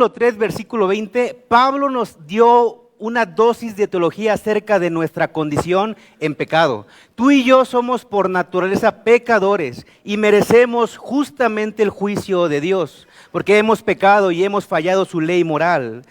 capítulo 3, versículo 20, Pablo nos dio una dosis de teología acerca de nuestra condición en pecado. Tú y yo somos por naturaleza pecadores y merecemos justamente el juicio de Dios, porque hemos pecado y hemos fallado su ley moral.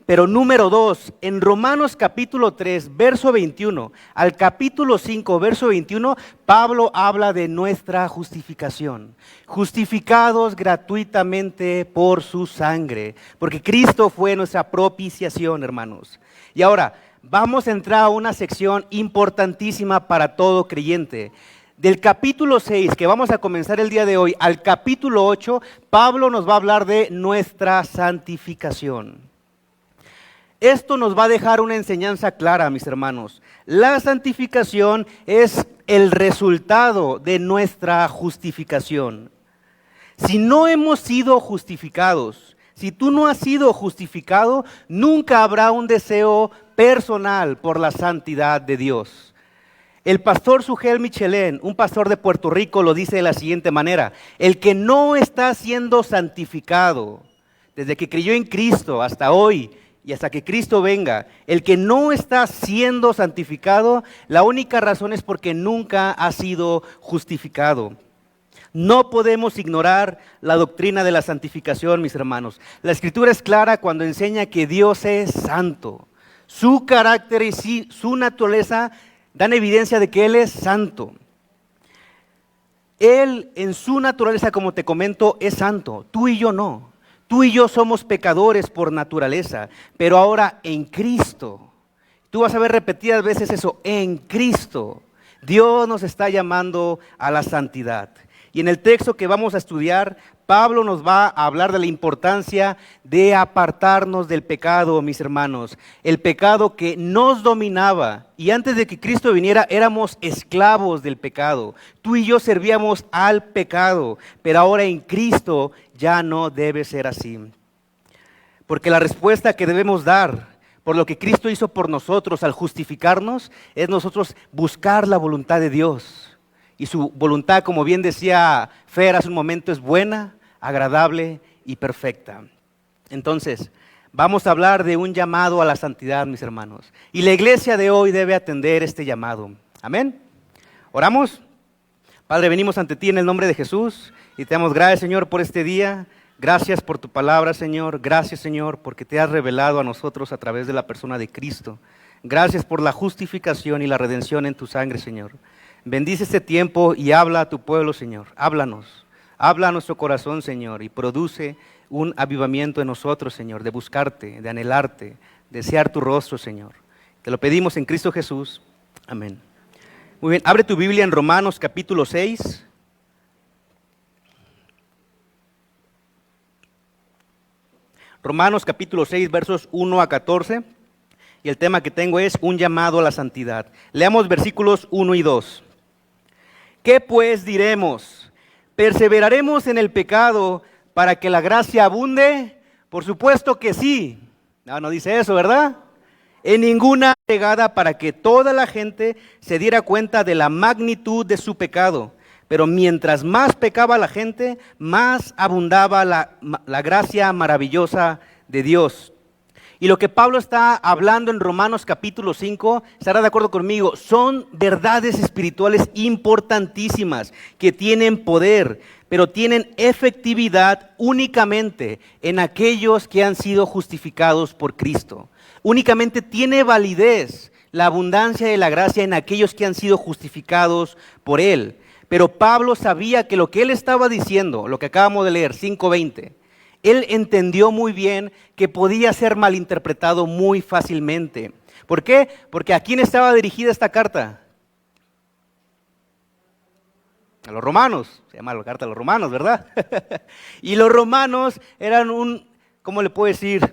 Pero número 2, en Romanos capítulo 3, verso 21, al capítulo 5, verso 21, Pablo habla de nuestra justificación. Justificados gratuitamente por su sangre, porque Cristo fue nuestra propiciación, hermanos. Y ahora, vamos a entrar a una sección importantísima para todo creyente. Del capítulo 6, que vamos a comenzar el día de hoy, al capítulo 8, Pablo nos va a hablar de nuestra santificación. Esto nos va a dejar una enseñanza clara, mis hermanos. La santificación es el resultado de nuestra justificación. Si no hemos sido justificados, si tú no has sido justificado, nunca habrá un deseo personal por la santidad de Dios. El pastor Sugel Michelén, un pastor de Puerto Rico, lo dice de la siguiente manera: el que no está siendo santificado desde que creyó en Cristo hasta hoy, y hasta que Cristo venga, el que no está siendo santificado, la única razón es porque nunca ha sido justificado. No podemos ignorar la doctrina de la santificación, mis hermanos. La Escritura es clara cuando enseña que Dios es santo. Su carácter y su naturaleza dan evidencia de que Él es santo. Él en su naturaleza, como te comento, es santo. Tú y yo no. Tú y yo somos pecadores por naturaleza, pero ahora en Cristo, tú vas a ver repetidas veces eso, en Cristo, Dios nos está llamando a la santidad. Y en el texto que vamos a estudiar, Pablo nos va a hablar de la importancia de apartarnos del pecado, mis hermanos. El pecado que nos dominaba, y antes de que Cristo viniera éramos esclavos del pecado. Tú y yo servíamos al pecado, pero ahora en Cristo ya no debe ser así. Porque la respuesta que debemos dar por lo que Cristo hizo por nosotros al justificarnos es nosotros buscar la voluntad de Dios. Y su voluntad, como bien decía Fer hace un momento, es buena, agradable y perfecta. Entonces, vamos a hablar de un llamado a la santidad, mis hermanos. Y la iglesia de hoy debe atender este llamado. Amén. ¿Oramos? Padre, venimos ante ti en el nombre de Jesús y te damos gracias, Señor, por este día. Gracias por tu palabra, Señor. Gracias, Señor, porque te has revelado a nosotros a través de la persona de Cristo. Gracias por la justificación y la redención en tu sangre, Señor. Bendice este tiempo y habla a tu pueblo, Señor. Háblanos, habla a nuestro corazón, Señor, y produce un avivamiento en nosotros, Señor, de buscarte, de anhelarte, desear tu rostro, Señor. Te lo pedimos en Cristo Jesús. Amén. Muy bien, abre tu Biblia en Romanos capítulo 6. Romanos capítulo 6, versos 1 a 14. Y el tema que tengo es un llamado a la santidad. Leamos versículos 1 y 2. ¿Qué pues diremos? ¿Perseveraremos en el pecado para que la gracia abunde? Por supuesto que sí. No dice eso, ¿verdad? En ninguna pegada para que toda la gente se diera cuenta de la magnitud de su pecado. Pero mientras más pecaba la gente, más abundaba la gracia maravillosa de Dios. Y lo que Pablo está hablando en Romanos capítulo 5, estará de acuerdo conmigo, son verdades espirituales importantísimas que tienen poder, pero tienen efectividad únicamente en aquellos que han sido justificados por Cristo. Únicamente tiene validez la abundancia de la gracia en aquellos que han sido justificados por Él. Pero Pablo sabía que lo que él estaba diciendo, lo que acabamos de leer, 5:20, él entendió muy bien que podía ser malinterpretado muy fácilmente. ¿Por qué? Porque ¿a quién estaba dirigida esta carta? A los romanos, se llama la carta a los romanos, ¿verdad? Y los romanos eran ¿cómo le puedo decir?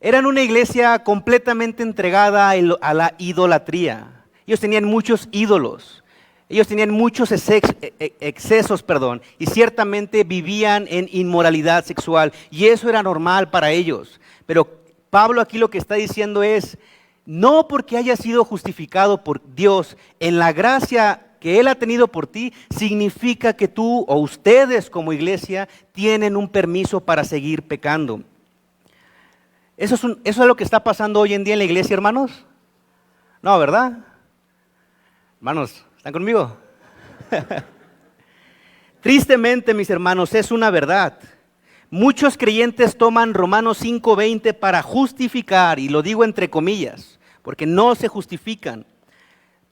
Eran una iglesia completamente entregada a la idolatría. Ellos tenían muchos ídolos. Ellos tenían muchos excesos, y ciertamente vivían en inmoralidad sexual, y eso era normal para ellos. Pero Pablo aquí lo que está diciendo es, no porque hayas sido justificado por Dios en la gracia que Él ha tenido por ti, significa que tú o ustedes como iglesia tienen un permiso para seguir pecando. ¿Eso es lo que está pasando hoy en día en la iglesia, hermanos? No, ¿verdad? Hermanos, ¿están conmigo? Tristemente, mis hermanos, es una verdad. Muchos creyentes toman Romanos 5:20 para justificar, y lo digo entre comillas, porque no se justifican.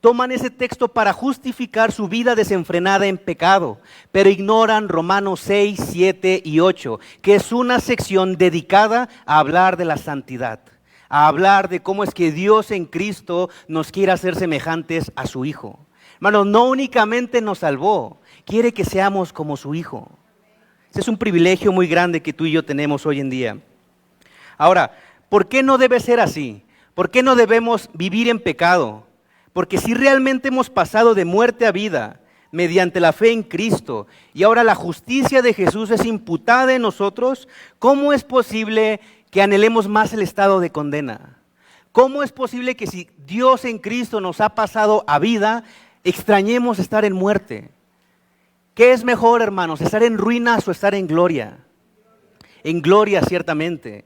Toman ese texto para justificar su vida desenfrenada en pecado, pero ignoran Romanos 6, 7 y 8, que es una sección dedicada a hablar de la santidad, a hablar de cómo es que Dios en Cristo nos quiere hacer semejantes a su Hijo. Hermanos, no únicamente nos salvó, quiere que seamos como su Hijo. Ese es un privilegio muy grande que tú y yo tenemos hoy en día. Ahora, ¿por qué no debe ser así? ¿Por qué no debemos vivir en pecado? Porque si realmente hemos pasado de muerte a vida mediante la fe en Cristo y ahora la justicia de Jesús es imputada en nosotros, ¿cómo es posible que anhelemos más el estado de condena? ¿Cómo es posible que si Dios en Cristo nos ha pasado a vida, extrañemos estar en muerte? ¿Qué es mejor, hermanos, estar en ruinas o estar en gloria? En gloria, ciertamente.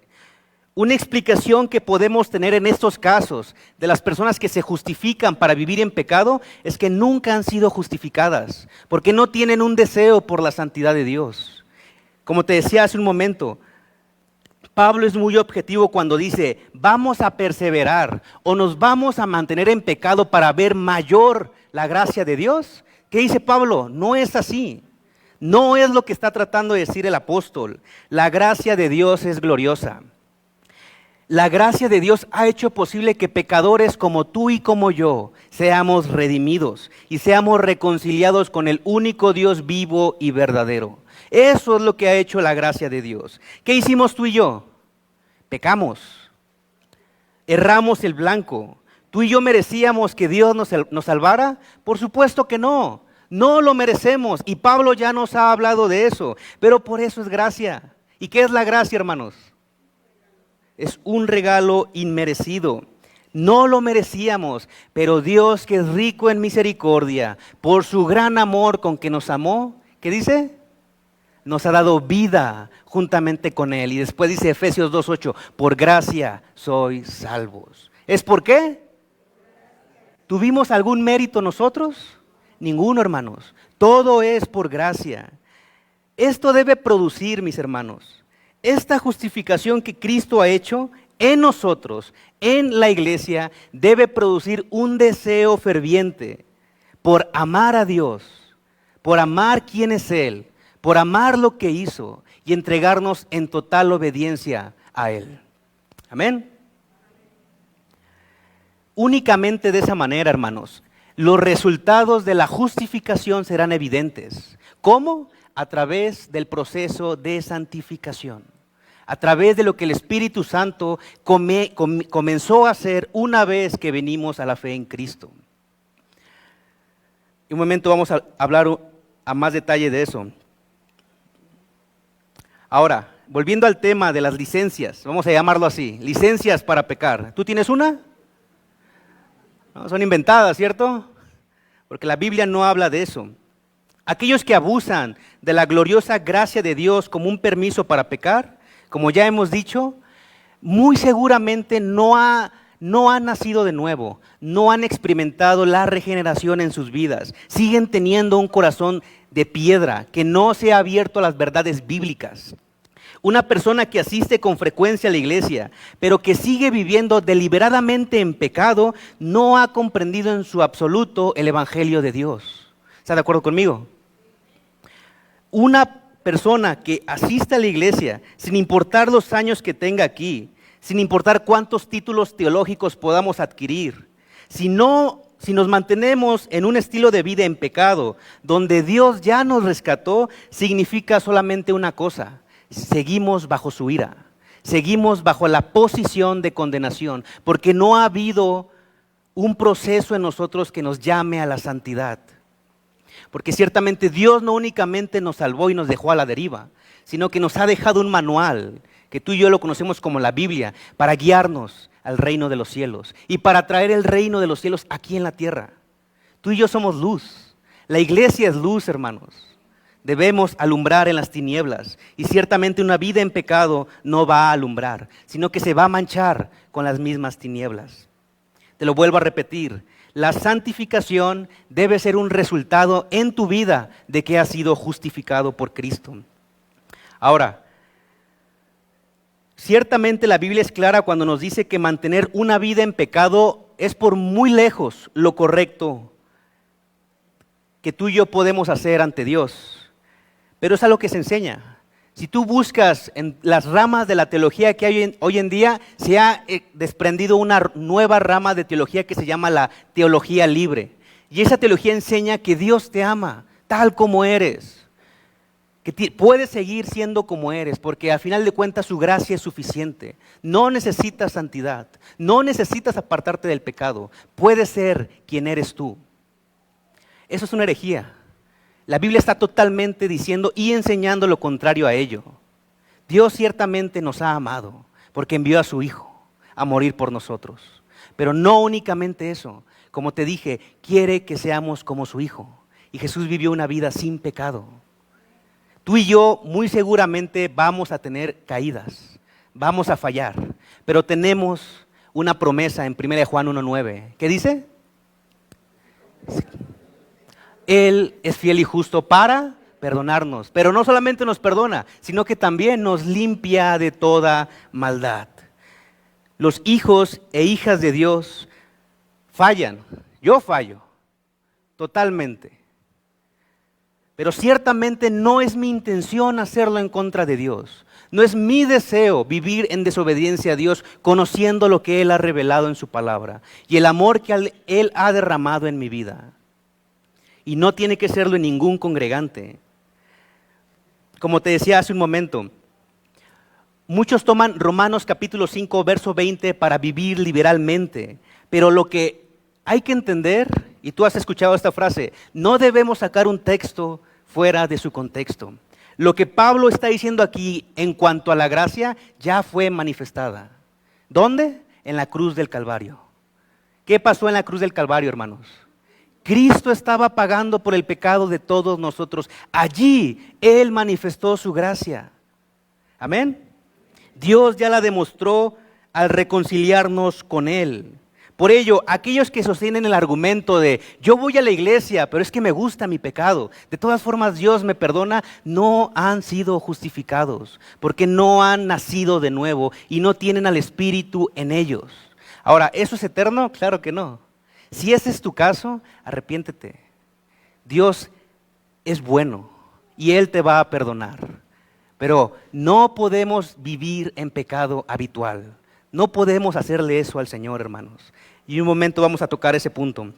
Una explicación que podemos tener en estos casos de las personas que se justifican para vivir en pecado es que nunca han sido justificadas, porque no tienen un deseo por la santidad de Dios. Como te decía hace un momento, Pablo es muy objetivo cuando dice, vamos a perseverar o nos vamos a mantener en pecado para ver mayor la gracia de Dios. ¿Qué dice Pablo? No es así. No es lo que está tratando de decir el apóstol. La gracia de Dios es gloriosa. La gracia de Dios ha hecho posible que pecadores como tú y como yo seamos redimidos y seamos reconciliados con el único Dios vivo y verdadero. Eso es lo que ha hecho la gracia de Dios. ¿Qué hicimos tú y yo? Pecamos, erramos el blanco. ¿Tú y yo merecíamos que Dios nos salvara? Por supuesto que no, no lo merecemos y Pablo ya nos ha hablado de eso, pero por eso es gracia. ¿Y qué es la gracia, hermanos? Es un regalo inmerecido. No lo merecíamos, pero Dios, que es rico en misericordia, por su gran amor con que nos amó, ¿qué dice? Nos ha dado vida juntamente con Él. Y después dice Efesios 2:8, por gracia sois salvos. ¿Es por qué? ¿Tuvimos algún mérito nosotros? Ninguno, hermanos. Todo es por gracia. Esto debe producir, mis hermanos, esta justificación que Cristo ha hecho en nosotros, en la iglesia, debe producir un deseo ferviente por amar a Dios, por amar quién es Él, por amar lo que hizo y entregarnos en total obediencia a Él. Amén. Únicamente de esa manera, hermanos, los resultados de la justificación serán evidentes. ¿Cómo? A través del proceso de santificación, a través de lo que el Espíritu Santo comenzó a hacer una vez que venimos a la fe en Cristo. En un momento vamos a hablar a más detalle de eso. Ahora, volviendo al tema de las licencias, vamos a llamarlo así, licencias para pecar. ¿Tú tienes una? No, son inventadas, ¿cierto? Porque la Biblia no habla de eso. Aquellos que abusan de la gloriosa gracia de Dios como un permiso para pecar, como ya hemos dicho, muy seguramente no han nacido de nuevo, no han experimentado la regeneración en sus vidas, siguen teniendo un corazón de piedra que no se ha abierto a las verdades bíblicas. Una persona que asiste con frecuencia a la iglesia, pero que sigue viviendo deliberadamente en pecado, no ha comprendido en su absoluto el evangelio de Dios. ¿Está de acuerdo conmigo? Una persona que asiste a la iglesia, sin importar los años que tenga aquí, sin importar cuántos títulos teológicos podamos adquirir, si nos mantenemos en un estilo de vida en pecado, donde Dios ya nos rescató, significa solamente una cosa: seguimos bajo su ira, seguimos bajo la posición de condenación, porque no ha habido un proceso en nosotros que nos llame a la santidad. Porque ciertamente Dios no únicamente nos salvó y nos dejó a la deriva, sino que nos ha dejado un manual, que tú y yo lo conocemos como la Biblia, para guiarnos al reino de los cielos y para traer el reino de los cielos aquí en la tierra. Tú y yo somos luz. La iglesia es luz, hermanos. Debemos alumbrar en las tinieblas. Y ciertamente una vida en pecado no va a alumbrar, sino que se va a manchar con las mismas tinieblas. Te lo vuelvo a repetir. La santificación debe ser un resultado en tu vida de que has sido justificado por Cristo. Ahora, ciertamente la Biblia es clara cuando nos dice que mantener una vida en pecado es por muy lejos lo correcto que tú y yo podemos hacer ante Dios. Pero es algo que se enseña. Si tú buscas en las ramas de la teología que hay hoy en día, se ha desprendido una nueva rama de teología que se llama la teología libre. Y esa teología enseña que Dios te ama tal como eres, que puedes seguir siendo como eres, porque al final de cuentas su gracia es suficiente. No necesitas santidad, no necesitas apartarte del pecado, puedes ser quien eres tú. Eso es una herejía. La Biblia está totalmente diciendo y enseñando lo contrario a ello. Dios ciertamente nos ha amado porque envió a su Hijo a morir por nosotros. Pero no únicamente eso, como te dije, quiere que seamos como su Hijo. Y Jesús vivió una vida sin pecado. Tú y yo muy seguramente vamos a tener caídas, vamos a fallar, pero tenemos una promesa en 1 Juan 1:9. ¿Qué dice? Él es fiel y justo para perdonarnos, pero no solamente nos perdona, sino que también nos limpia de toda maldad. Los hijos e hijas de Dios fallan, yo fallo, totalmente. Pero ciertamente no es mi intención hacerlo en contra de Dios. No es mi deseo vivir en desobediencia a Dios, conociendo lo que Él ha revelado en su palabra y el amor que Él ha derramado en mi vida. Y no tiene que serlo en ningún congregante. Como te decía hace un momento, muchos toman Romanos capítulo 5, verso 20 para vivir liberalmente. Pero lo que hay que entender, y tú has escuchado esta frase, no debemos sacar un texto fuera de su contexto. Lo que Pablo está diciendo aquí en cuanto a la gracia ya fue manifestada. ¿Dónde? En la cruz del Calvario. ¿Qué pasó en la cruz del Calvario, hermanos? Cristo estaba pagando por el pecado de todos nosotros. Allí Él manifestó su gracia. Amén. Dios ya la demostró al reconciliarnos con Él. Por ello, aquellos que sostienen el argumento de yo voy a la iglesia, pero es que me gusta mi pecado, de todas formas Dios me perdona, no han sido justificados, porque no han nacido de nuevo y no tienen al Espíritu en ellos. Ahora, ¿eso es eterno? Claro que no. Si ese es tu caso, arrepiéntete. Dios es bueno y Él te va a perdonar. Pero no podemos vivir en pecado habitual. No podemos hacerle eso al Señor, hermanos. Y en un momento vamos a tocar ese punto.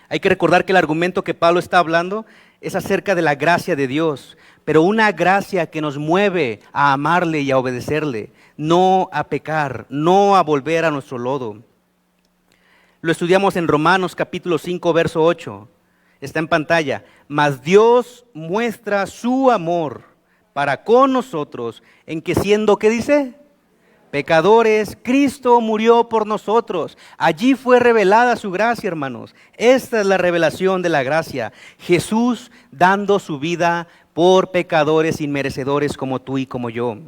Hay que recordar que el argumento que Pablo está hablando es acerca de la gracia de Dios, pero una gracia que nos mueve a amarle y a obedecerle, no a pecar, no a volver a nuestro lodo. Lo estudiamos en Romanos capítulo 5, verso 8. Está en pantalla. Mas Dios muestra su amor para con nosotros en que siendo, ¿qué dice? Pecadores, Cristo murió por nosotros. Allí fue revelada su gracia, hermanos. Esta es la revelación de la gracia. Jesús dando su vida por pecadores inmerecedores como tú y como yo.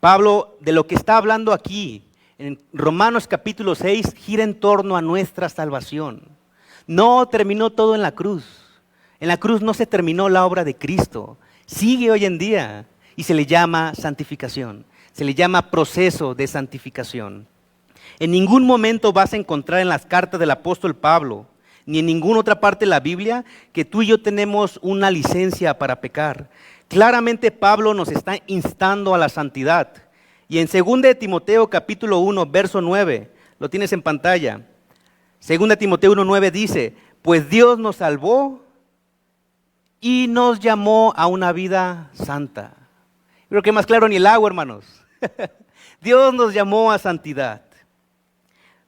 Pablo, de lo que está hablando aquí, en Romanos capítulo 6, gira en torno a nuestra salvación. No terminó todo en la cruz. En la cruz no se terminó la obra de Cristo. Sigue hoy en día y se le llama santificación. Se le llama proceso de santificación. En ningún momento vas a encontrar en las cartas del apóstol Pablo, ni en ninguna otra parte de la Biblia, que tú y yo tenemos una licencia para pecar. Claramente Pablo nos está instando a la santidad. Y en 2 de Timoteo capítulo 1, verso 9, lo tienes en pantalla. 2 Timoteo 1:9 dice, pues Dios nos salvó y nos llamó a una vida santa. Creo que más claro ni el agua, hermanos. Dios nos llamó a santidad.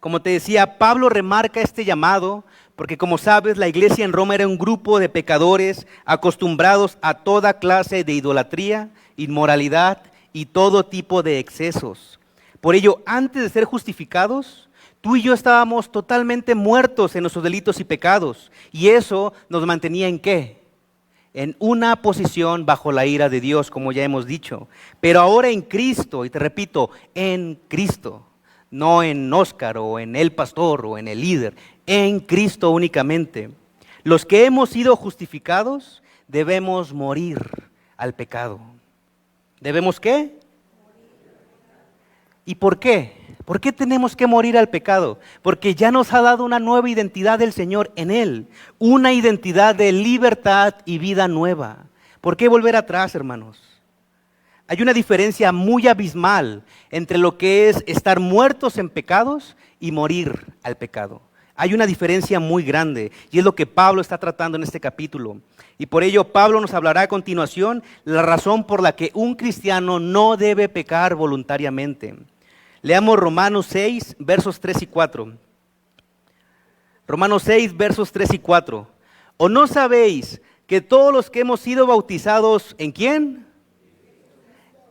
Como te decía, Pablo remarca este llamado porque, como sabes, la iglesia en Roma era un grupo de pecadores acostumbrados a toda clase de idolatría, inmoralidad y todo tipo de excesos. Por ello, antes de ser justificados, tú y yo estábamos totalmente muertos en nuestros delitos y pecados. Y eso nos mantenía ¿en qué? en una posición bajo la ira de Dios, como ya hemos dicho. Pero ahora en Cristo, y te repito, en Cristo, no en Óscar o en el pastor o en el líder, en Cristo únicamente. Los que hemos sido justificados debemos morir al pecado. ¿Debemos qué? ¿Y por qué? ¿Por qué tenemos que morir al pecado? Porque ya nos ha dado una nueva identidad del Señor en Él, una identidad de libertad y vida nueva. ¿Por qué volver atrás, hermanos? Hay una diferencia muy abismal entre lo que es estar muertos en pecados y morir al pecado. Hay una diferencia muy grande y es lo que Pablo está tratando en este capítulo. Y por ello Pablo nos hablará a continuación la razón por la que un cristiano no debe pecar voluntariamente. Leamos Romanos 6, versos 3 y 4. Romanos 6, versos 3 y 4. ¿O no sabéis que todos los que hemos sido bautizados, ¿en quién?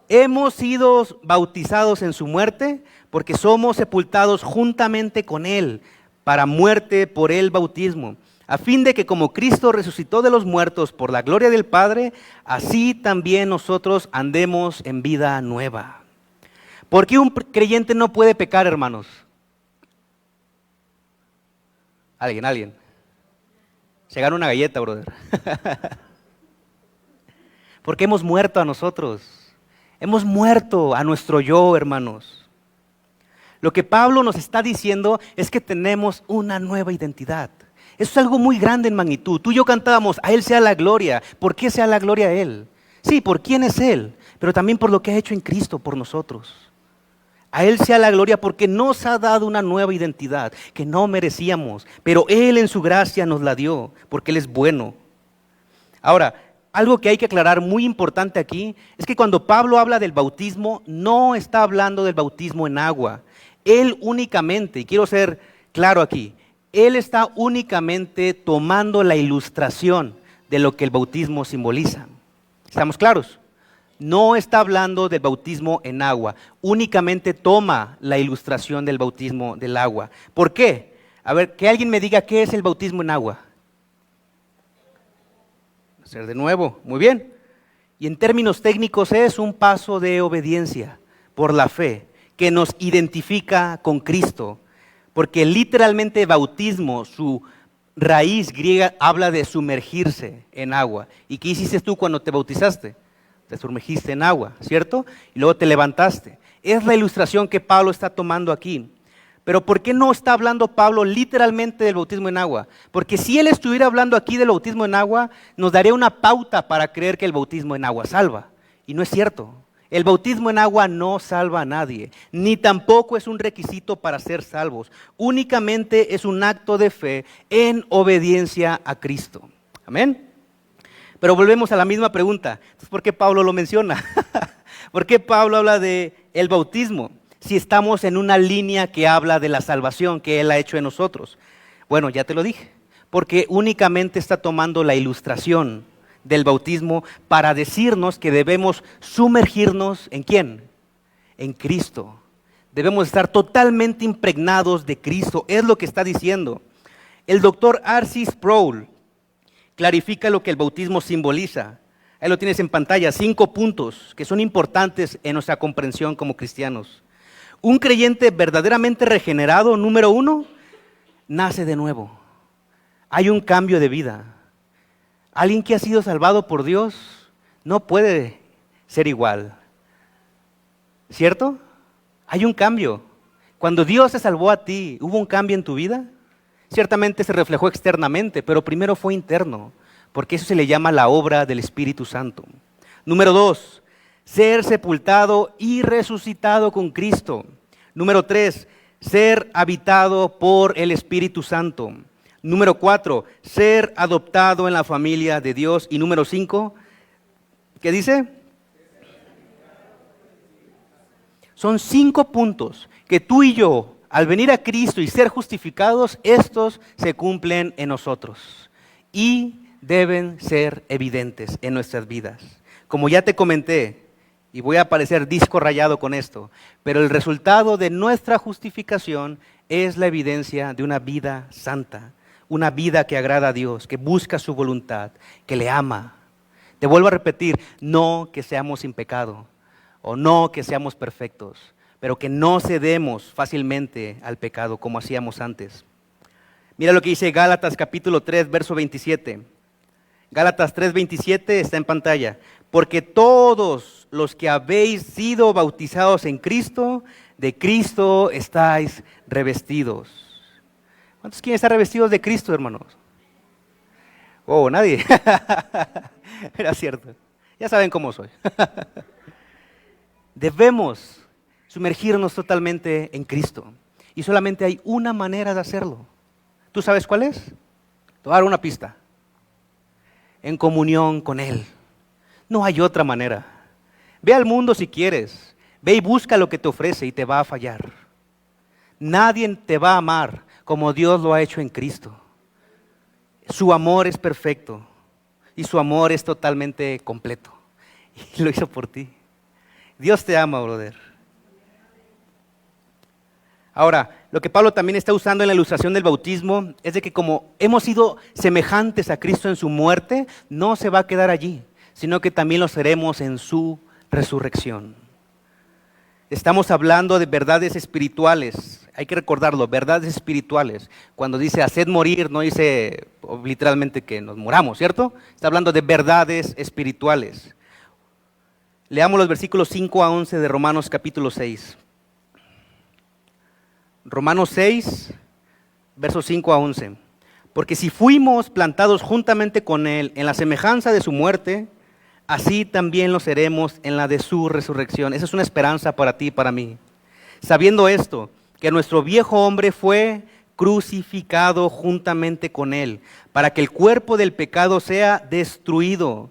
Hemos sido bautizados en su muerte, porque somos sepultados juntamente con Él, para muerte por el bautismo, a fin de que como Cristo resucitó de los muertos por la gloria del Padre, así también nosotros andemos en vida nueva. ¿Por qué un creyente no puede pecar, hermanos? Alguien. Se gana una galleta, brother. Porque hemos muerto a nosotros. Hemos muerto a nuestro yo, hermanos. Lo que Pablo nos está diciendo es que tenemos una nueva identidad. Eso es algo muy grande en magnitud. Tú y yo cantábamos, a Él sea la gloria. ¿Por qué sea la gloria a Él? Sí, por quién es Él, pero también por lo que ha hecho en Cristo por nosotros. A Él sea la gloria porque nos ha dado una nueva identidad que no merecíamos, pero Él en su gracia nos la dio, porque Él es bueno. Ahora, algo que hay que aclarar muy importante aquí, es que cuando Pablo habla del bautismo, no está hablando del bautismo en agua. Él únicamente, y quiero ser claro aquí, Él está únicamente tomando la ilustración de lo que el bautismo simboliza. ¿Estamos claros? No está hablando del bautismo en agua, únicamente toma la ilustración del bautismo del agua. ¿Por qué? A ver, que alguien me diga qué es el bautismo en agua. Hacer de nuevo, muy bien. Y en términos técnicos es un paso de obediencia por la fe que nos identifica con Cristo, porque literalmente bautismo, su raíz griega habla de sumergirse en agua. ¿Y qué hiciste tú cuando te bautizaste? Te sumergiste en agua, ¿cierto? Y luego te levantaste. Es la ilustración que Pablo está tomando aquí. Pero ¿por qué no está hablando Pablo literalmente del bautismo en agua? Porque si él estuviera hablando aquí del bautismo en agua, nos daría una pauta para creer que el bautismo en agua salva. Y no es cierto. El bautismo en agua no salva a nadie, ni tampoco es un requisito para ser salvos. Únicamente es un acto de fe en obediencia a Cristo. Amén. Pero volvemos a la misma pregunta. Entonces, ¿por qué Pablo lo menciona? ¿Por qué Pablo habla de el bautismo si estamos en una línea que habla de la salvación que Él ha hecho en nosotros? Bueno, ya te lo dije. Porque únicamente está tomando la ilustración del bautismo para decirnos que debemos sumergirnos ¿en quién? En Cristo. Debemos estar totalmente impregnados de Cristo. Es lo que está diciendo. El doctor R.C. Sproul clarifica lo que el bautismo simboliza. Ahí lo tienes en pantalla, 5 puntos que son importantes en nuestra comprensión como cristianos. Un creyente verdaderamente regenerado, número 1, nace de nuevo. Hay un cambio de vida. Alguien que ha sido salvado por Dios no puede ser igual. ¿Cierto? Hay un cambio. Cuando Dios te salvó a ti, ¿hubo un cambio en tu vida? Ciertamente se reflejó externamente, pero primero fue interno, porque eso se le llama la obra del Espíritu Santo. Número 2, ser sepultado y resucitado con Cristo. Número 3, ser habitado por el Espíritu Santo. Número 4, ser adoptado en la familia de Dios. Y número 5, ¿qué dice? Son 5 puntos que tú y yo, al venir a Cristo y ser justificados, estos se cumplen en nosotros y deben ser evidentes en nuestras vidas. Como ya te comenté, y voy a parecer disco rayado con esto, pero el resultado de nuestra justificación es la evidencia de una vida santa, una vida que agrada a Dios, que busca su voluntad, que le ama. Te vuelvo a repetir, no que seamos sin pecado o no que seamos perfectos, pero que no cedemos fácilmente al pecado como hacíamos antes. Mira lo que dice Gálatas capítulo 3, verso 27. Gálatas 3, 27 está en pantalla. Porque todos los que habéis sido bautizados en Cristo, de Cristo estáis revestidos. ¿Cuántos quieren estar revestidos de Cristo, hermanos? Oh, nadie. Era cierto. Ya saben cómo soy. Debemos sumergirnos totalmente en Cristo. Y solamente hay una manera de hacerlo. ¿Tú sabes cuál es? Te voy a dar una pista. En comunión con Él. No hay otra manera. Ve al mundo si quieres. Ve y busca lo que te ofrece y te va a fallar. Nadie te va a amar como Dios lo ha hecho en Cristo. Su amor es perfecto y su amor es totalmente completo. Y lo hizo por ti. Dios te ama, brother. Ahora, lo que Pablo también está usando en la ilustración del bautismo es de que como hemos sido semejantes a Cristo en su muerte, no se va a quedar allí, sino que también lo seremos en su resurrección. Estamos hablando de verdades espirituales, hay que recordarlo, verdades espirituales. Cuando dice haced morir, no dice literalmente que nos muramos, ¿cierto? Está hablando de verdades espirituales. Leamos los versículos 5 a 11 de Romanos capítulo 6. Romanos 6, versos 5 a 11. Porque si fuimos plantados juntamente con Él en la semejanza de su muerte, así también lo seremos en la de su resurrección. Esa es una esperanza para ti y para mí. Sabiendo esto, que nuestro viejo hombre fue crucificado juntamente con Él, para que el cuerpo del pecado sea destruido.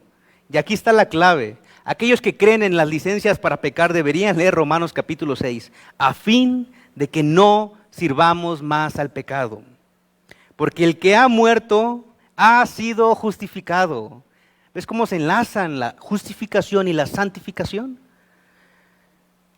Y aquí está la clave. Aquellos que creen en las licencias para pecar deberían leer Romanos capítulo 6, a fin de que no sirvamos más al pecado. Porque el que ha muerto ha sido justificado. ¿Ves cómo se enlazan la justificación y la santificación?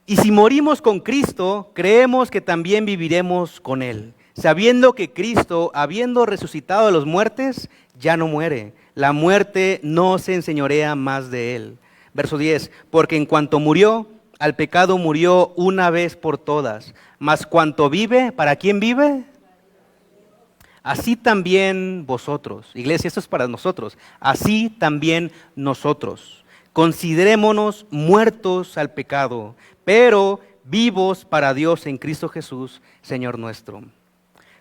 Y si morimos con Cristo, creemos que también viviremos con Él, sabiendo que Cristo, habiendo resucitado de los muertos, ya no muere. La muerte no se enseñorea más de Él. Verso 10, porque en cuanto murió, al pecado murió una vez por todas, mas cuanto vive, ¿para quién vive? Así también vosotros, iglesia, esto es para nosotros, así también nosotros, considerémonos muertos al pecado, pero vivos para Dios en Cristo Jesús, Señor nuestro.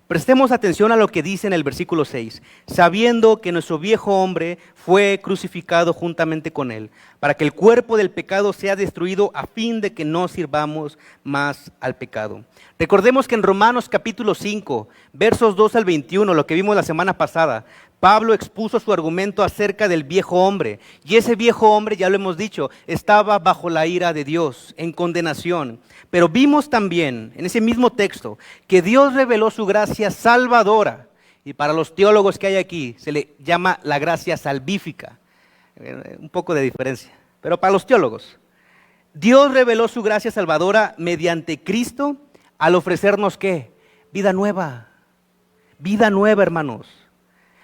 Prestemos atención a lo que dice en el versículo 6, sabiendo que nuestro viejo hombre fue crucificado juntamente con Él, para que el cuerpo del pecado sea destruido a fin de que no sirvamos más al pecado. Recordemos que en Romanos capítulo 5, versos 2 al 21, lo que vimos la semana pasada, Pablo expuso su argumento acerca del viejo hombre. Y ese viejo hombre, ya lo hemos dicho, estaba bajo la ira de Dios, en condenación. Pero vimos también, en ese mismo texto, que Dios reveló su gracia salvadora. Y para los teólogos que hay aquí, se le llama la gracia salvífica. Un poco de diferencia, pero para los teólogos. Dios reveló su gracia salvadora mediante Cristo al ofrecernos, ¿qué? Vida nueva. Vida nueva, hermanos.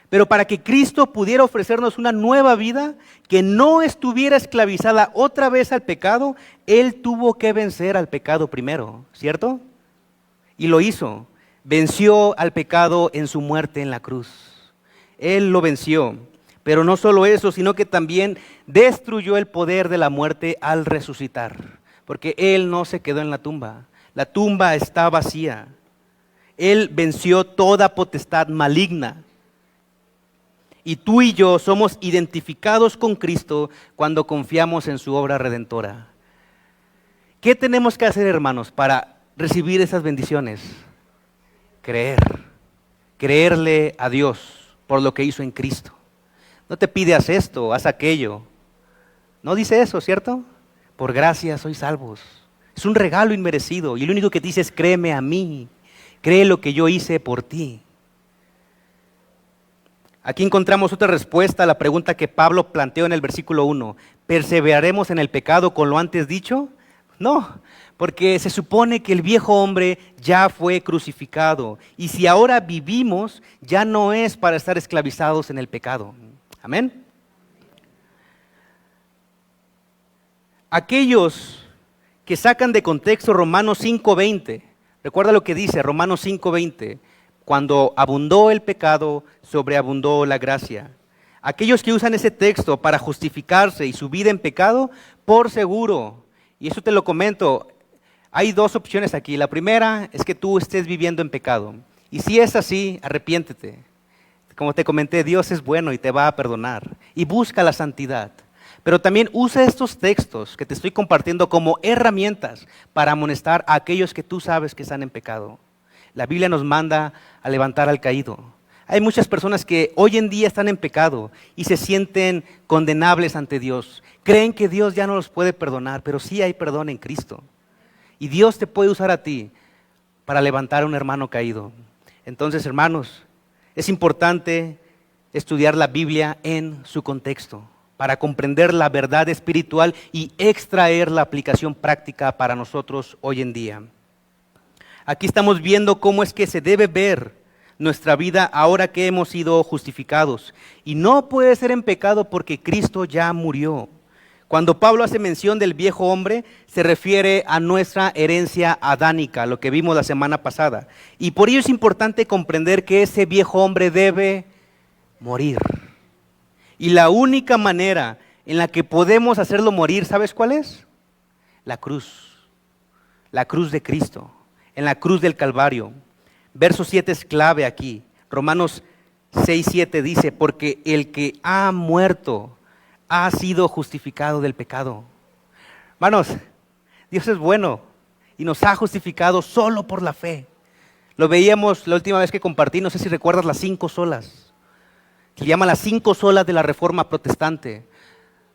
Pero para que Cristo pudiera ofrecernos una nueva vida que no estuviera esclavizada otra vez al pecado, Él tuvo que vencer al pecado primero, ¿cierto? Y lo hizo. Venció al pecado en su muerte en la cruz. Él lo venció. Pero no solo eso, sino que también destruyó el poder de la muerte al resucitar. Porque Él no se quedó en la tumba. La tumba está vacía. Él venció toda potestad maligna. Y tú y yo somos identificados con Cristo cuando confiamos en su obra redentora. ¿Qué tenemos que hacer, hermanos, para recibir esas bendiciones? Creer. Creerle a Dios por lo que hizo en Cristo. No te pide haz esto, haz aquello. No dice eso, ¿cierto? Por gracia sois salvos. Es un regalo inmerecido y lo único que dice es créeme a mí. Cree lo que yo hice por ti. Aquí encontramos otra respuesta a la pregunta que Pablo planteó en el versículo 1. ¿Perseveraremos en el pecado con lo antes dicho? No, porque se supone que el viejo hombre ya fue crucificado. Y si ahora vivimos, ya no es para estar esclavizados en el pecado. Amén. Aquellos que sacan de contexto Romanos 5:20, recuerda lo que dice Romanos 5:20, cuando abundó el pecado, sobreabundó la gracia. Aquellos que usan ese texto para justificarse y su vida en pecado, por seguro, y eso te lo comento, hay dos opciones aquí. La primera es que tú estés viviendo en pecado, y si es así, arrepiéntete. Como te comenté, Dios es bueno y te va a perdonar, y busca la santidad. Pero también usa estos textos que te estoy compartiendo como herramientas para amonestar a aquellos que tú sabes que están en pecado. La Biblia nos manda a levantar al caído. Hay muchas personas que hoy en día están en pecado y se sienten condenables ante Dios. Creen que Dios ya no los puede perdonar, pero sí hay perdón en Cristo. Y Dios te puede usar a ti para levantar a un hermano caído. Entonces, hermanos, es importante estudiar la Biblia en su contexto, para comprender la verdad espiritual y extraer la aplicación práctica para nosotros hoy en día. Aquí estamos viendo cómo es que se debe ver nuestra vida ahora que hemos sido justificados. Y no puede ser en pecado porque Cristo ya murió. Cuando Pablo hace mención del viejo hombre, se refiere a nuestra herencia adánica, lo que vimos la semana pasada. Y por ello es importante comprender que ese viejo hombre debe morir. Y la única manera en la que podemos hacerlo morir, ¿sabes cuál es? La cruz de Cristo, en la cruz del Calvario. Verso 7 es clave aquí. Romanos 6:7 dice, porque el que ha muerto ha sido justificado del pecado. Hermanos, Dios es bueno y nos ha justificado solo por la fe. Lo veíamos la última vez que compartí, no sé si recuerdas las 5 solas. Se llama las 5 solas de la Reforma Protestante,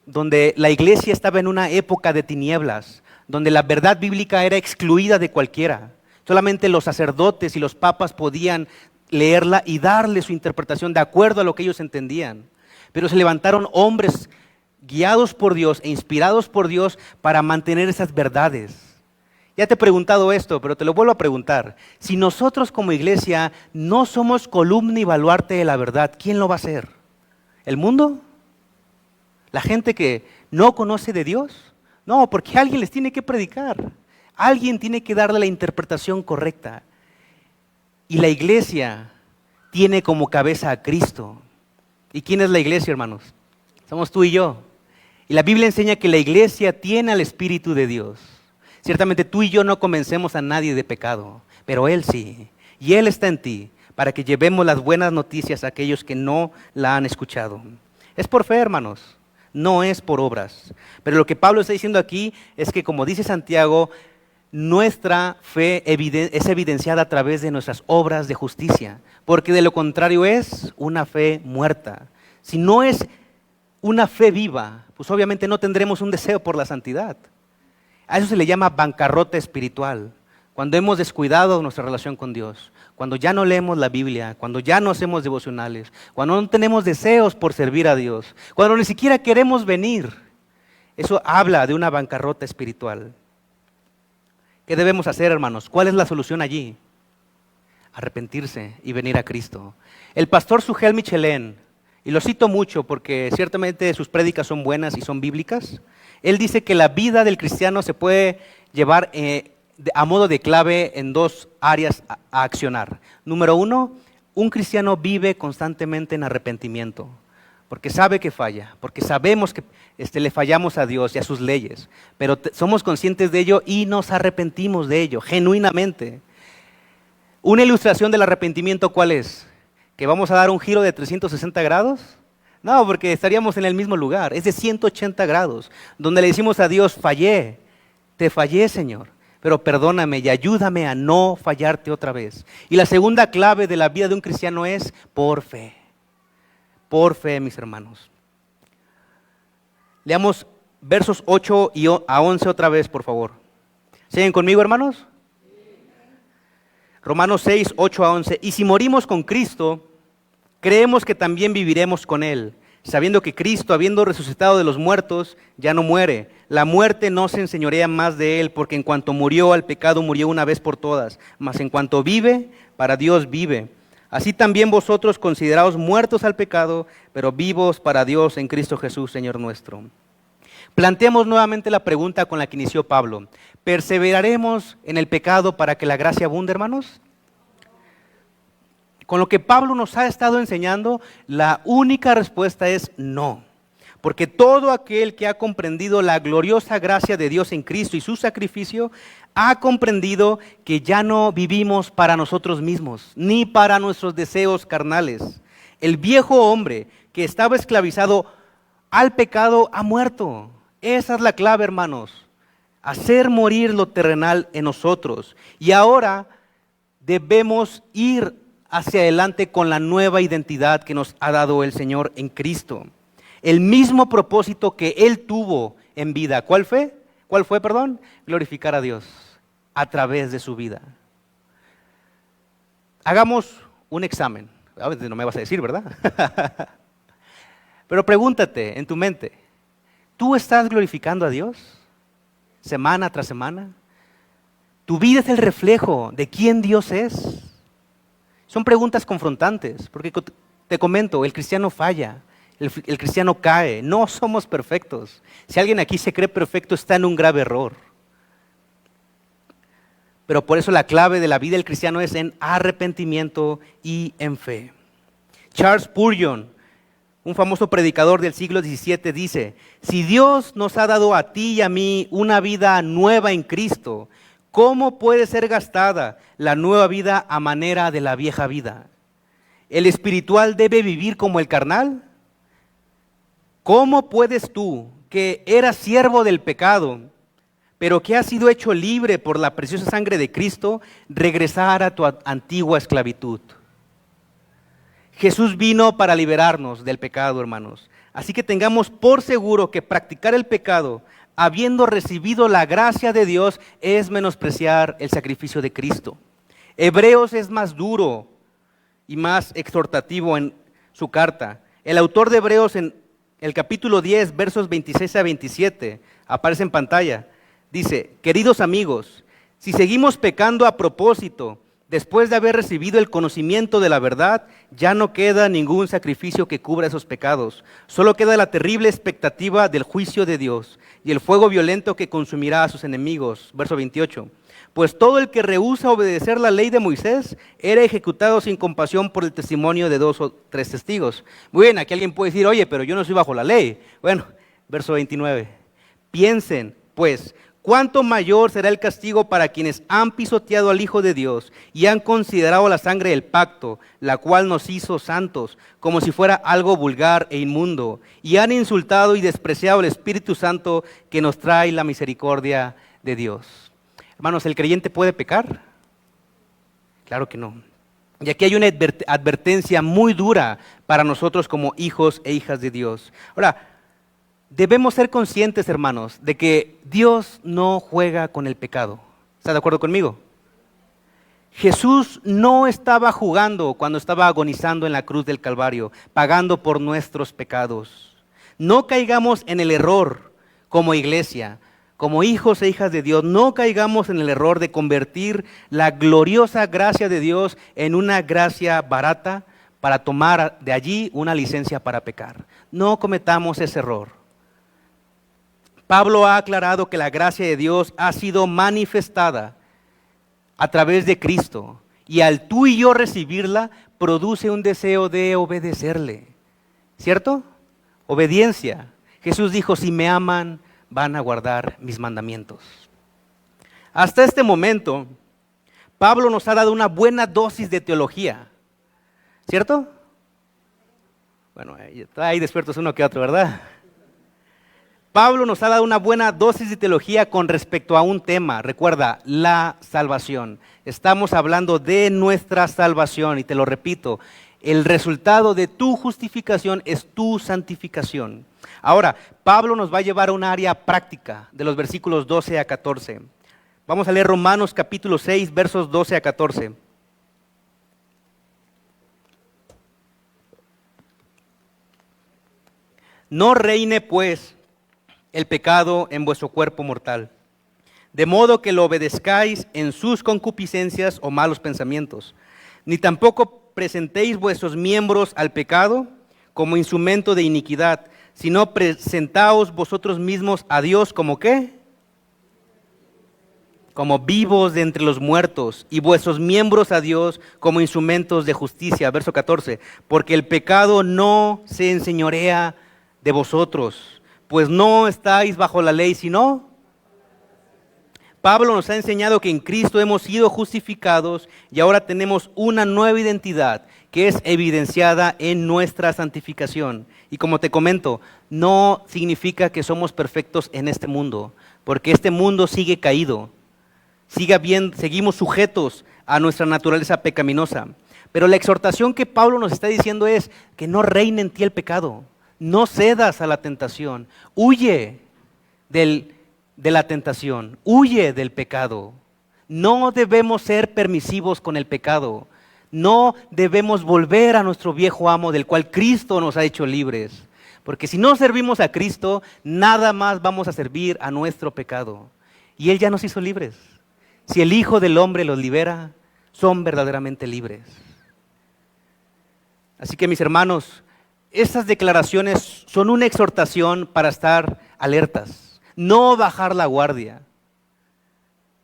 donde la iglesia estaba en una época de tinieblas, donde la verdad bíblica era excluida de cualquiera. Solamente los sacerdotes y los papas podían leerla y darle su interpretación de acuerdo a lo que ellos entendían. Pero se levantaron hombres guiados por Dios e inspirados por Dios para mantener esas verdades. Ya te he preguntado esto, pero te lo vuelvo a preguntar. Si nosotros como iglesia no somos columna y baluarte de la verdad, ¿quién lo va a hacer? ¿El mundo? ¿La gente que no conoce de Dios? No, porque alguien les tiene que predicar. Alguien tiene que darle la interpretación correcta. Y la iglesia tiene como cabeza a Cristo. ¿Y quién es la iglesia, hermanos? Somos tú y yo. Y la Biblia enseña que la iglesia tiene al Espíritu de Dios. Ciertamente tú y yo no convencemos a nadie de pecado, pero Él sí. Y Él está en ti para que llevemos las buenas noticias a aquellos que no la han escuchado. Es por fe, hermanos, no es por obras. Pero lo que Pablo está diciendo aquí es que, como dice Santiago, nuestra fe es evidenciada a través de nuestras obras de justicia, porque de lo contrario es una fe muerta. Si no es una fe viva, pues obviamente no tendremos un deseo por la santidad. A eso se le llama bancarrota espiritual, cuando hemos descuidado nuestra relación con Dios, cuando ya no leemos la Biblia, cuando ya no hacemos devocionales, cuando no tenemos deseos por servir a Dios, cuando ni siquiera queremos venir. Eso habla de una bancarrota espiritual. ¿Qué debemos hacer, hermanos? ¿Cuál es la solución allí? Arrepentirse y venir a Cristo. El pastor Sugel Michelén, y lo cito mucho porque ciertamente sus prédicas son buenas y son bíblicas, él dice que la vida del cristiano se puede llevar a modo de clave en 2 áreas a accionar. Número 1, un cristiano vive constantemente en arrepentimiento, porque sabe que falla, porque sabemos que le fallamos a Dios y a sus leyes, pero somos conscientes de ello y nos arrepentimos de ello, genuinamente. Una ilustración del arrepentimiento, ¿cuál es? ¿Que vamos a dar un giro de 360 grados? No, porque estaríamos en el mismo lugar, es de 180 grados, donde le decimos a Dios, fallé, te fallé, Señor, pero perdóname y ayúdame a no fallarte otra vez. Y la segunda clave de la vida de un cristiano es por fe, mis hermanos. Leamos versos 8 a 11 otra vez, por favor. ¿Siguen conmigo, hermanos? Romanos 6, 8 a 11. Y si morimos con Cristo, creemos que también viviremos con Él, sabiendo que Cristo, habiendo resucitado de los muertos, ya no muere. La muerte no se enseñorea más de Él, porque en cuanto murió al pecado, murió una vez por todas. Mas en cuanto vive, para Dios vive. Así también vosotros consideraos muertos al pecado, pero vivos para Dios en Cristo Jesús, Señor nuestro. Planteemos nuevamente la pregunta con la que inició Pablo. ¿Perseveraremos en el pecado para que la gracia abunde, hermanos? Con lo que Pablo nos ha estado enseñando, la única respuesta es no. Porque todo aquel que ha comprendido la gloriosa gracia de Dios en Cristo y su sacrificio, ha comprendido que ya no vivimos para nosotros mismos, ni para nuestros deseos carnales. El viejo hombre que estaba esclavizado al pecado ha muerto. Esa es la clave, hermanos. Hacer morir lo terrenal en nosotros. Y ahora debemos ir hacia adelante con la nueva identidad que nos ha dado el Señor en Cristo. El mismo propósito que Él tuvo en vida. ¿Cuál fue? Glorificar a Dios a través de su vida. Hagamos un examen. A veces no me vas a decir, ¿verdad? Pero pregúntate en tu mente, ¿tú estás glorificando a Dios semana tras semana? ¿Tu vida es el reflejo de quién Dios es? Son preguntas confrontantes, porque te comento, el cristiano falla, el cristiano cae, no somos perfectos. Si alguien aquí se cree perfecto, está en un grave error. Pero por eso la clave de la vida del cristiano es en arrepentimiento y en fe. Charles Spurgeon, un famoso predicador del siglo XVII, dice: si Dios nos ha dado a ti y a mí una vida nueva en Cristo, ¿cómo puede ser gastada la nueva vida a manera de la vieja vida? ¿El espiritual debe vivir como el carnal? ¿Cómo puedes tú, que eras siervo del pecado, pero que has sido hecho libre por la preciosa sangre de Cristo, regresar a tu antigua esclavitud? Jesús vino para liberarnos del pecado, hermanos. Así que tengamos por seguro que practicar el pecado, habiendo recibido la gracia de Dios, es menospreciar el sacrificio de Cristo. Hebreos es más duro y más exhortativo en su carta. El autor de Hebreos en el capítulo 10, versos 26 a 27, aparece en pantalla. Dice: queridos amigos, si seguimos pecando a propósito, después de haber recibido el conocimiento de la verdad, ya no queda ningún sacrificio que cubra esos pecados. Solo queda la terrible expectativa del juicio de Dios y el fuego violento que consumirá a sus enemigos. Verso 28. Pues todo el que rehúsa obedecer la ley de Moisés era ejecutado sin compasión por el testimonio de 2 o 3 testigos. Muy bien, aquí alguien puede decir: oye, pero yo no soy bajo la ley. Bueno, verso 29. Piensen, pues, ¿cuánto mayor será el castigo para quienes han pisoteado al Hijo de Dios y han considerado la sangre del pacto, la cual nos hizo santos, como si fuera algo vulgar e inmundo, y han insultado y despreciado el Espíritu Santo que nos trae la misericordia de Dios? Hermanos, ¿el creyente puede pecar? Claro que no. Y aquí hay una advertencia muy dura para nosotros como hijos e hijas de Dios. Ahora, debemos ser conscientes, hermanos, de que Dios no juega con el pecado. ¿Está de acuerdo conmigo? Jesús no estaba jugando cuando estaba agonizando en la cruz del Calvario, pagando por nuestros pecados. No caigamos en el error como iglesia, como hijos e hijas de Dios, no caigamos en el error de convertir la gloriosa gracia de Dios en una gracia barata para tomar de allí una licencia para pecar. No cometamos ese error. Pablo ha aclarado que la gracia de Dios ha sido manifestada a través de Cristo, y al tú y yo recibirla, produce un deseo de obedecerle. ¿Cierto? Obediencia. Jesús dijo: si me aman, van a guardar mis mandamientos. Hasta este momento, Pablo nos ha dado una buena dosis de teología. ¿Cierto? Bueno, está ahí despiertos uno que otro, ¿verdad? Pablo nos ha dado una buena dosis de teología con respecto a un tema. Recuerda, la salvación. Estamos hablando de nuestra salvación, y te lo repito, el resultado de tu justificación es tu santificación. Ahora, Pablo nos va a llevar a un área práctica de los versículos 12 a 14. Vamos a leer Romanos capítulo 6, versos 12 a 14. No reine pues el pecado en vuestro cuerpo mortal, de modo que lo obedezcáis en sus concupiscencias o malos pensamientos, ni tampoco presentéis vuestros miembros al pecado como instrumento de iniquidad, sino presentaos vosotros mismos a Dios como ¿qué? Como vivos de entre los muertos, y vuestros miembros a Dios como instrumentos de justicia. Verso 14, porque el pecado no se enseñorea de vosotros, pues no estáis bajo la ley, sino... Pablo nos ha enseñado que en Cristo hemos sido justificados y ahora tenemos una nueva identidad que es evidenciada en nuestra santificación. Y como te comento, no significa que somos perfectos en este mundo, porque este mundo sigue caído, seguimos sujetos a nuestra naturaleza pecaminosa. Pero la exhortación que Pablo nos está diciendo es que no reine en ti el pecado, no cedas a la tentación, huye de la tentación, huye del pecado. No debemos ser permisivos con el pecado. No debemos volver a nuestro viejo amo del cual Cristo nos ha hecho libres. Porque si no servimos a Cristo, nada más vamos a servir a nuestro pecado. Y Él ya nos hizo libres. Si el Hijo del Hombre los libera, son verdaderamente libres. Así que mis hermanos, estas declaraciones son una exhortación para estar alertas. No bajar la guardia.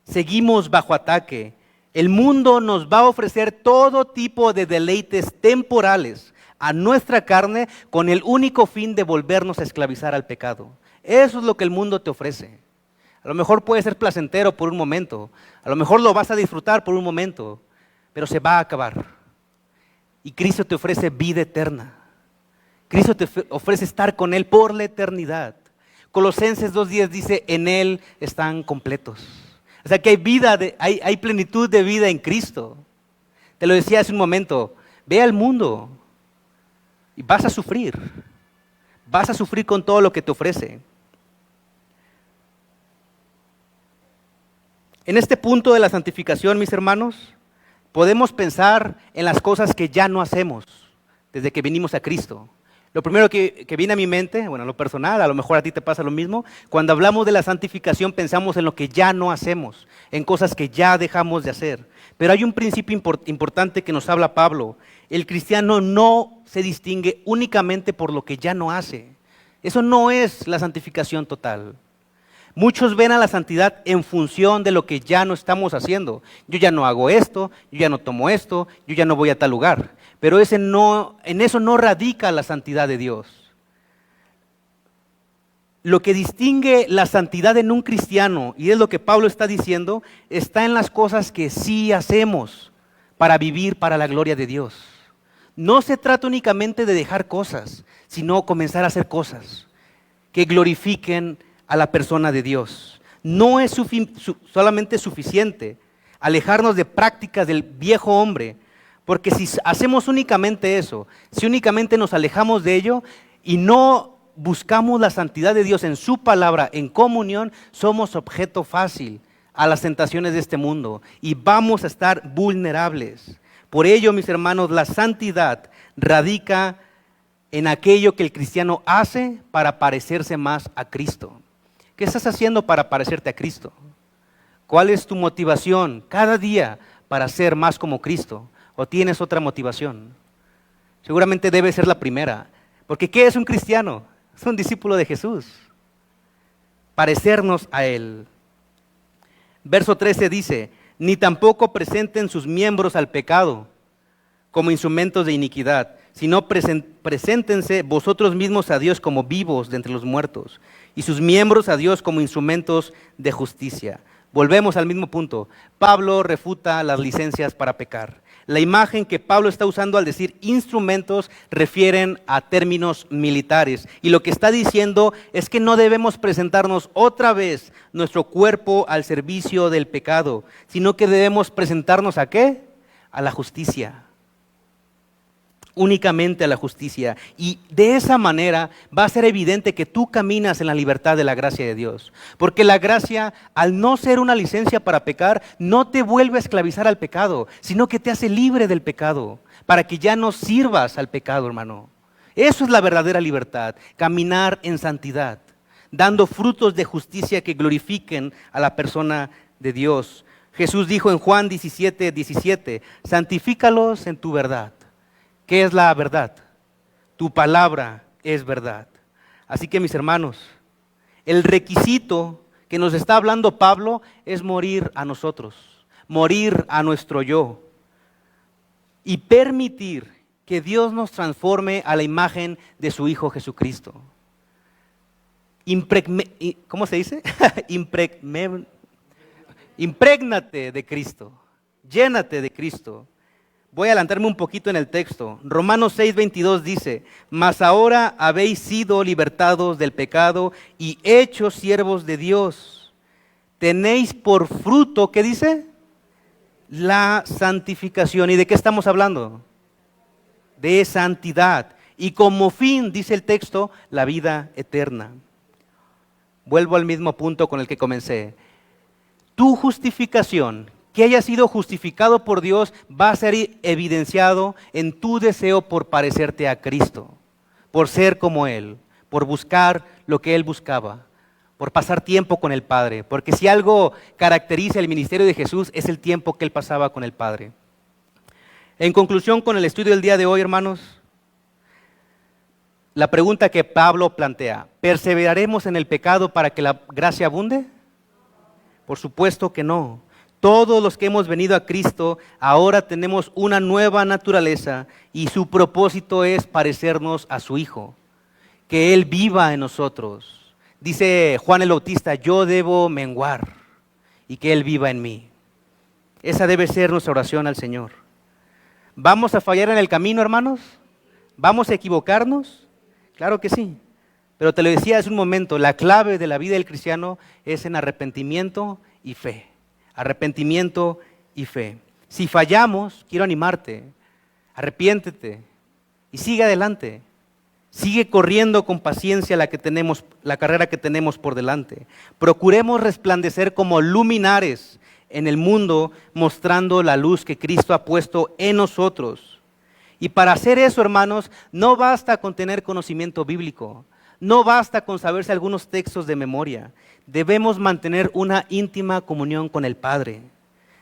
Seguimos bajo ataque. El mundo nos va a ofrecer todo tipo de deleites temporales a nuestra carne con el único fin de volvernos a esclavizar al pecado. Eso es lo que el mundo te ofrece. A lo mejor puede ser placentero por un momento, a lo mejor lo vas a disfrutar por un momento, pero se va a acabar. Y Cristo te ofrece vida eterna. Cristo te ofrece estar con Él por la eternidad. Colosenses 2:10 dice, en Él están completos. O sea que hay plenitud de vida en Cristo. Te lo decía hace un momento, ve al mundo y vas a sufrir con todo lo que te ofrece. En este punto de la santificación, mis hermanos, podemos pensar en las cosas que ya no hacemos desde que vinimos a Cristo. Lo primero que viene a mi mente, bueno, en lo personal, a lo mejor a ti te pasa lo mismo, cuando hablamos de la santificación pensamos en lo que ya no hacemos, en cosas que ya dejamos de hacer. Pero hay un principio importante que nos habla Pablo. El cristiano no se distingue únicamente por lo que ya no hace. Eso no es la santificación total. Muchos ven a la santidad en función de lo que ya no estamos haciendo. Yo ya no hago esto, yo ya no tomo esto, yo ya no voy a tal lugar. Pero en eso no radica la santidad de Dios. Lo que distingue la santidad en un cristiano, y es lo que Pablo está diciendo, está en las cosas que sí hacemos para vivir para la gloria de Dios. No se trata únicamente de dejar cosas, sino comenzar a hacer cosas que glorifiquen a la persona de Dios. No es solamente suficiente alejarnos de prácticas del viejo hombre, porque si hacemos únicamente eso, si únicamente nos alejamos de ello y no buscamos la santidad de Dios en su palabra, en comunión, somos objeto fácil a las tentaciones de este mundo y vamos a estar vulnerables. Por ello, mis hermanos, la santidad radica en aquello que el cristiano hace para parecerse más a Cristo. ¿Qué estás haciendo para parecerte a Cristo? ¿Cuál es tu motivación cada día para ser más como Cristo? ¿O tienes otra motivación? Seguramente debe ser la primera. Porque ¿qué es un cristiano? Es un discípulo de Jesús. Parecernos a Él. Verso 13 dice, ni tampoco presenten sus miembros al pecado como instrumentos de iniquidad, sino preséntense vosotros mismos a Dios como vivos de entre los muertos, y sus miembros a Dios como instrumentos de justicia. Volvemos al mismo punto. Pablo refuta las licencias para pecar. La imagen que Pablo está usando al decir instrumentos refieren a términos militares. Y lo que está diciendo es que no debemos presentarnos otra vez nuestro cuerpo al servicio del pecado, sino que debemos presentarnos ¿a qué? A la justicia. Únicamente a la justicia. Y de esa manera va a ser evidente que tú caminas en la libertad de la gracia de Dios. Porque la gracia, al no ser una licencia para pecar, no te vuelve a esclavizar al pecado, sino que te hace libre del pecado, para que ya no sirvas al pecado, hermano. Eso es la verdadera libertad, caminar en santidad, dando frutos de justicia que glorifiquen a la persona de Dios. Jesús dijo en Juan 17:17, santifícalos en tu verdad. ¿Qué es la verdad? Tu palabra es verdad. Así que mis hermanos, el requisito que nos está hablando Pablo es morir a nosotros, morir a nuestro yo y permitir que Dios nos transforme a la imagen de su Hijo Jesucristo. ¿Cómo se dice? Imprégnate de Cristo, llénate de Cristo. Voy a adelantarme un poquito en el texto. Romanos 6:22 dice, mas ahora habéis sido libertados del pecado y hechos siervos de Dios. Tenéis por fruto, ¿qué dice? La santificación. ¿Y de qué estamos hablando? De santidad. Y como fin, dice el texto, la vida eterna. Vuelvo al mismo punto con el que comencé. Tu justificación, que hayas sido justificado por Dios, va a ser evidenciado en tu deseo por parecerte a Cristo, por ser como Él, por buscar lo que Él buscaba, por pasar tiempo con el Padre. Porque si algo caracteriza el ministerio de Jesús es el tiempo que Él pasaba con el Padre. En conclusión con el estudio del día de hoy, hermanos, la pregunta que Pablo plantea, ¿perseveraremos en el pecado para que la gracia abunde? Por supuesto que no. Todos los que hemos venido a Cristo ahora tenemos una nueva naturaleza y su propósito es parecernos a su Hijo, que Él viva en nosotros. Dice Juan el Bautista, yo debo menguar y que Él viva en mí. Esa debe ser nuestra oración al Señor. ¿Vamos a fallar en el camino, hermanos? ¿Vamos a equivocarnos? Claro que sí. Pero te lo decía hace un momento, la clave de la vida del cristiano es en arrepentimiento y fe. Arrepentimiento y fe. Si fallamos, quiero animarte, arrepiéntete y sigue adelante. Sigue corriendo con paciencia la carrera que tenemos por delante. Procuremos resplandecer como luminares en el mundo, mostrando la luz que Cristo ha puesto en nosotros. Y para hacer eso, hermanos, no basta con tener conocimiento bíblico. No basta con saberse algunos textos de memoria. Debemos mantener una íntima comunión con el Padre.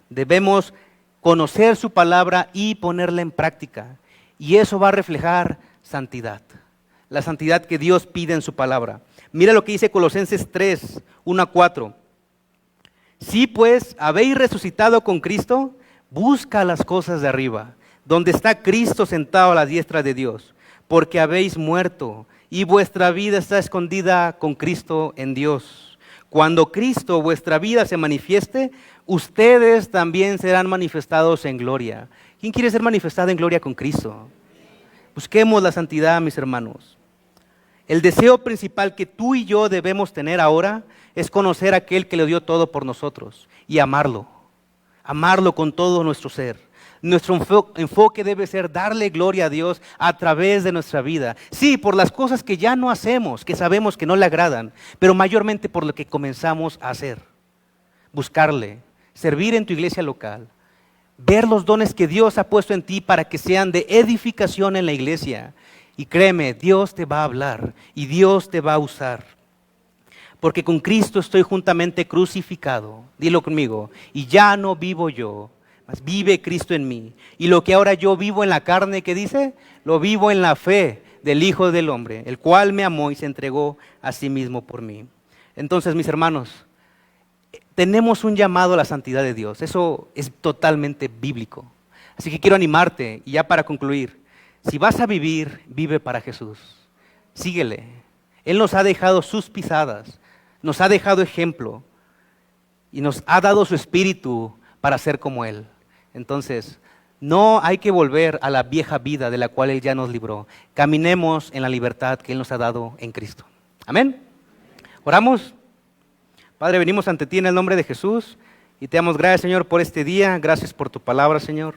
Debemos conocer su palabra y ponerla en práctica. Y eso va a reflejar santidad. La santidad que Dios pide en su palabra. Mira lo que dice Colosenses 3, 1-4. Si pues habéis resucitado con Cristo, busca las cosas de arriba, donde está Cristo sentado a la diestra de Dios, porque habéis muerto y vuestra vida está escondida con Cristo en Dios. Cuando Cristo, vuestra vida, se manifieste, ustedes también serán manifestados en gloria. ¿Quién quiere ser manifestado en gloria con Cristo? Busquemos la santidad, mis hermanos. El deseo principal que tú y yo debemos tener ahora es conocer a aquel que le dio todo por nosotros y amarlo. Amarlo con todo nuestro ser. Nuestro enfoque debe ser darle gloria a Dios a través de nuestra vida. Sí, por las cosas que ya no hacemos, que sabemos que no le agradan, pero mayormente por lo que comenzamos a hacer. Buscarle, servir en tu iglesia local, ver los dones que Dios ha puesto en ti para que sean de edificación en la iglesia. Y créeme, Dios te va a hablar y Dios te va a usar. Porque con Cristo estoy juntamente crucificado. Dilo conmigo. Y ya no vivo yo, mas vive Cristo en mí. Y lo que ahora yo vivo en la carne, ¿qué dice? Lo vivo en la fe del Hijo del Hombre, el cual me amó y se entregó a sí mismo por mí. Entonces, mis hermanos, tenemos un llamado a la santidad de Dios. Eso es totalmente bíblico. Así que quiero animarte, y ya para concluir, si vas a vivir, vive para Jesús. Síguele. Él nos ha dejado sus pisadas, nos ha dejado ejemplo y nos ha dado su espíritu para ser como Él. Entonces, no hay que volver a la vieja vida de la cual Él ya nos libró. Caminemos en la libertad que Él nos ha dado en Cristo. Amén. Oramos. Padre, venimos ante ti en el nombre de Jesús y te damos gracias, Señor, por este día. Gracias por tu palabra, Señor.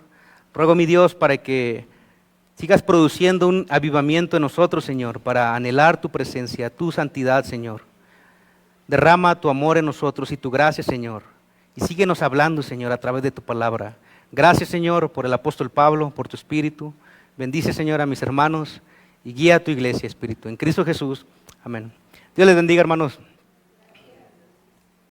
Ruego, mi Dios, para que sigas produciendo un avivamiento en nosotros, Señor, para anhelar tu presencia, tu santidad, Señor. Derrama tu amor en nosotros y tu gracia, Señor. Y síguenos hablando, Señor, a través de tu palabra. Gracias, Señor, por el apóstol Pablo, por tu espíritu. Bendice, Señor, a mis hermanos y guía a tu iglesia, Espíritu. En Cristo Jesús. Amén. Dios les bendiga, hermanos.